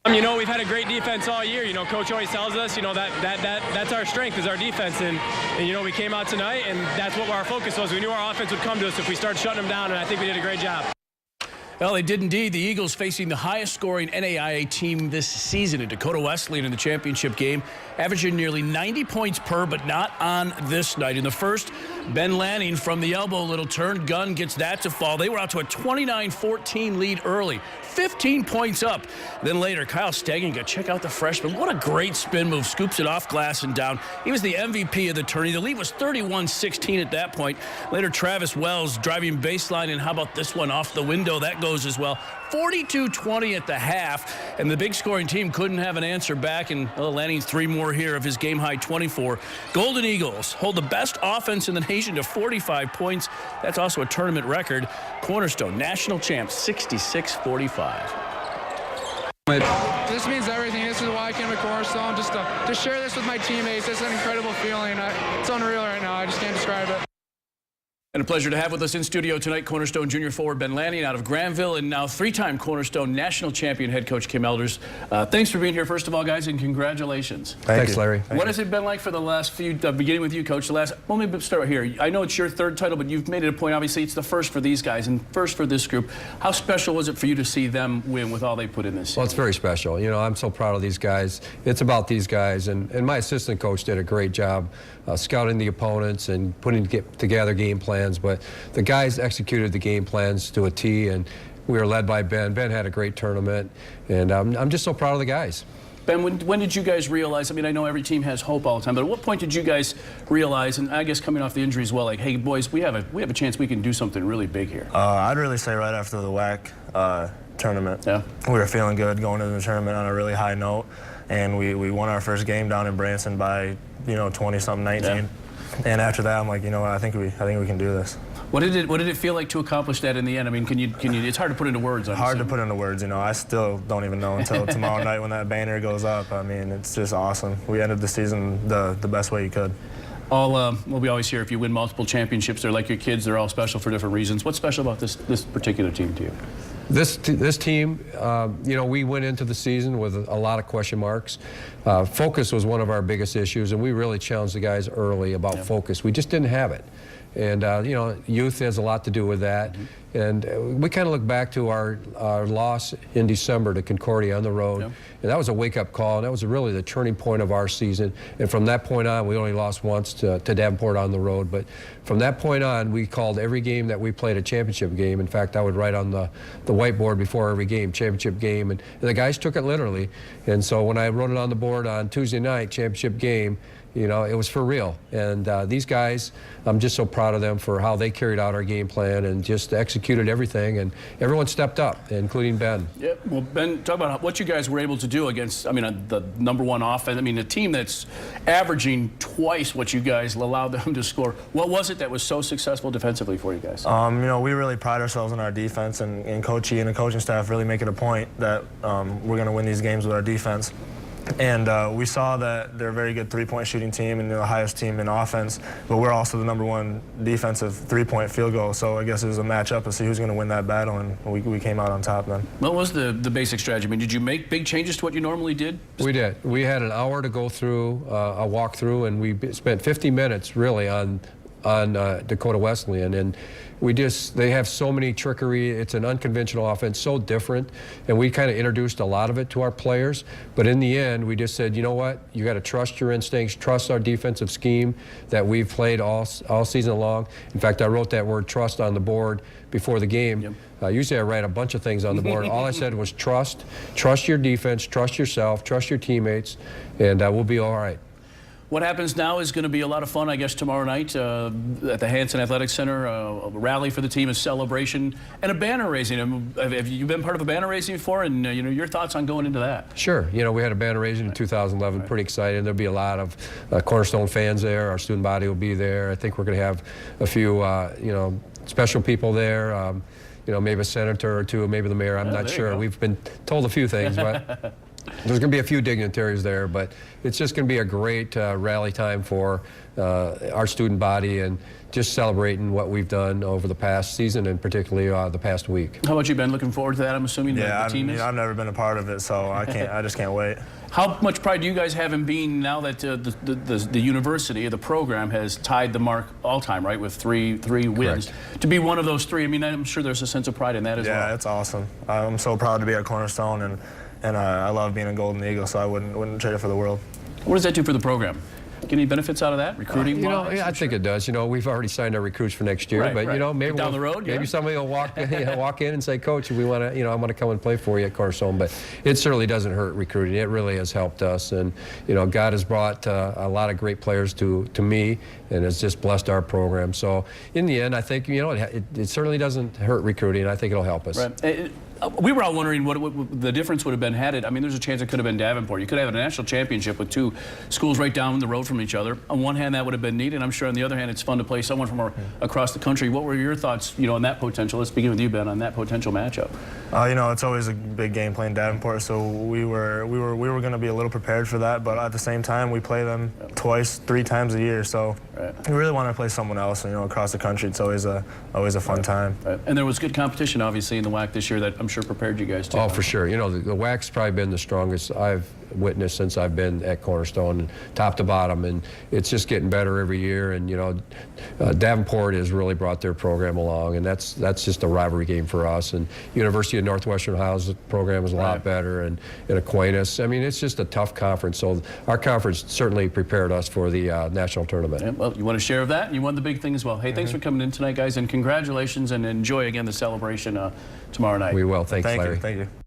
You know, we've had a great defense all year. You know, Coach always tells us, you know, that's our strength is our defense. And, you know, we came out tonight, and that's what our focus was. We knew our offense would come to us if we start shutting them down, and I think we did a great job. Well, they did indeed. The Eagles facing the highest-scoring NAIA team this season in Dakota Wesleyan in the championship game, averaging nearly 90 points per, but not on this night. In the first, Ben Lanning from the elbow, little turn, Gunn gets that to fall. They were out to a 29-14 lead early, 15 points up. Then later, Kyle Stegging, check out the freshman. What a great spin move. Scoops it off glass and down. He was the MVP of the tourney. The lead was 31-16 at that point. Later, Travis Wells driving baseline, and how about this one off the window? That goes as well. 42-20 at the half, and the big scoring team couldn't have an answer back, and Lanning's 3 more here of his game-high 24. Golden Eagles hold the best offense in the nation to 45 points. That's also a tournament record. Cornerstone, national champs, 66-45. This means everything. This is why I came to Cornerstone, just to share this with my teammates. It's an incredible feeling. It's unreal right now. I just can't describe it. And a pleasure to have with us in studio tonight Cornerstone junior forward Ben Lanning out of Granville, and now 3-time Cornerstone national champion head coach Kim Elders. Thanks for being here, first of all, guys, and congratulations. Thanks, Larry. What has it been like for the last few, beginning with you, Coach, well, let me start here. I know it's your 3rd title, but you've made it a point, obviously, it's the first for these guys and first for this group. How special was it for you to see them win with all they put in this season? Well, it's very special. You know, I'm so proud of these guys. It's about these guys, and my assistant coach did a great job scouting the opponents and putting together game plans, but the guys executed the game plans to a T, and we were led by Ben. Ben had a great tournament, and I'm just so proud of the guys. Ben, when did you guys realize, I mean, I know every team has hope all the time, but at what point did you guys realize, and I guess coming off the injury as well, like, hey, boys, we have a chance we can do something really big here? I'd really say right after the WAC tournament. Yeah. We were feeling good going into the tournament on a really high note, and we won our first game down in Branson by, you know, 20-something, 19. Yeah. And after that, I'm like, you know what, I think we can do this. What did it feel like to accomplish that in the end? I mean, can you? It's hard to put into words. Hard to put into words, you know. I still don't even know until tomorrow night when that banner goes up. I mean, it's just awesome. We ended the season the best way you could. Well, we always hear if you win multiple championships, they're like your kids. They're all special for different reasons. What's special about this particular team to you? This team, you know, we went into the season with a lot of question marks. Focus was one of our biggest issues, and we really challenged the guys early about focus. We just didn't have it. And, you know, youth has a lot to do with that. And we kind of look back to our loss in December to Concordia on the road. And that was a wake-up call, and that was really the turning point of our season. And from that point on, we only lost once to Davenport on the road. But from that point on, we called every game that we played a championship game. In fact, I would write on the whiteboard before every game, championship game. And the guys took it literally. And so when I wrote it on the board on Tuesday night, championship game, you know, it was for real. And these guys, I'm just so proud of them for how they carried out our game plan and just executed everything. And everyone stepped up, including Ben. Yeah, well, Ben, talk about what you guys were able to do against, I mean, the #1 offense. I mean, a team that's averaging twice what you guys allowed them to score. What was it that was so successful defensively for you guys? You know, we really pride ourselves on our defense, and Coach E and the coaching staff really make it a point that we're going to win these games with our defense. And we saw that they're a very good 3-point shooting team and the highest team in offense, but we're also the #1 defensive 3-point field goal. So I guess it was a matchup to see who's going to win that battle, and we came out on top then. What was the basic strategy? I mean, did you make big changes to what you normally did? We did. We had an hour to go through a walkthrough, and we spent 50 minutes really on Dakota Wesleyan, and they have so many trickery. It's an unconventional offense, so different, and we kind of introduced a lot of it to our players. But in the end, we just said, you know what, you got to trust your instincts, trust our defensive scheme that we've played all season long. In fact, I wrote that word trust on the board before the game. Usually I write a bunch of things on the board. All I said was trust your defense, trust yourself, trust your teammates, and we'll be all right. What happens now is going to be a lot of fun, I guess, tomorrow night at the Hanson Athletic Center, a rally for the team, a celebration, and a banner raising. Have you been part of a banner raising before? And you know, your thoughts on going into that? Sure. You know, we had a banner raising in 2011. Pretty excited. There'll be a lot of Cornerstone fans there. Our student body will be there. I think we're going to have a few, you know, special people there. You know, maybe a senator or two, maybe the mayor. I'm not sure. We've been told a few things, but. There's going to be a few dignitaries there, but it's just going to be a great rally time for our student body and just celebrating what we've done over the past season and particularly the past week. How about you, Ben? Looking forward to that, I'm assuming, the team is? I've never been a part of it, so I just can't wait. How much pride do you guys have in being, now that the university, the program, has tied the mark all-time, right, with three wins? Correct. To be one of those three, I mean, I'm sure there's a sense of pride in that as well. Yeah, it's awesome. I'm so proud to be at Cornerstone, and I love being a Golden Eagle, so I wouldn't trade it for the world. What does that do for the program? Get any benefits out of that, recruiting? I think it does. We've already signed our recruits for next year, but maybe down the road, maybe somebody will walk in and say, "Coach, we want to, I want to come and play for you at Cornerstone." But it certainly doesn't hurt recruiting. It really has helped us, and God has brought a lot of great players to me, and has just blessed our program. So in the end, I think it certainly doesn't hurt recruiting. I think it'll help us. Right. We were all wondering what the difference would have been had it. I mean, there's a chance it could have been Davenport. You could have a national championship with two schools right down the road from each other. On one hand, that would have been neat, and I'm sure on the other hand, it's fun to play someone from across the country. What were your thoughts, on that potential? Let's begin with you, Ben, on that potential matchup. It's always a big game playing Davenport, so we were going to be a little prepared for that. But at the same time, we play them twice, 3 times a year, so we really want to play someone else. And across the country, it's always a fun time. Right. And there was good competition, obviously, in the WAC this year that I'm sure prepared you guys too. Oh, for sure. The WAC's probably been the strongest I've witnessed since I've been at Cornerstone, top to bottom, and it's just getting better every year. And Davenport has really brought their program along, and that's just a rivalry game for us. And University of Northwestern Ohio's program is a lot better, and Aquinas. I mean, it's just a tough conference. So our conference certainly prepared us for the national tournament. Yeah, well, you want a share of that, and you won the big thing as well. Hey, thanks for coming in tonight, guys, and congratulations, and enjoy again the celebration tomorrow night. We will. Thanks, Larry. Thank you.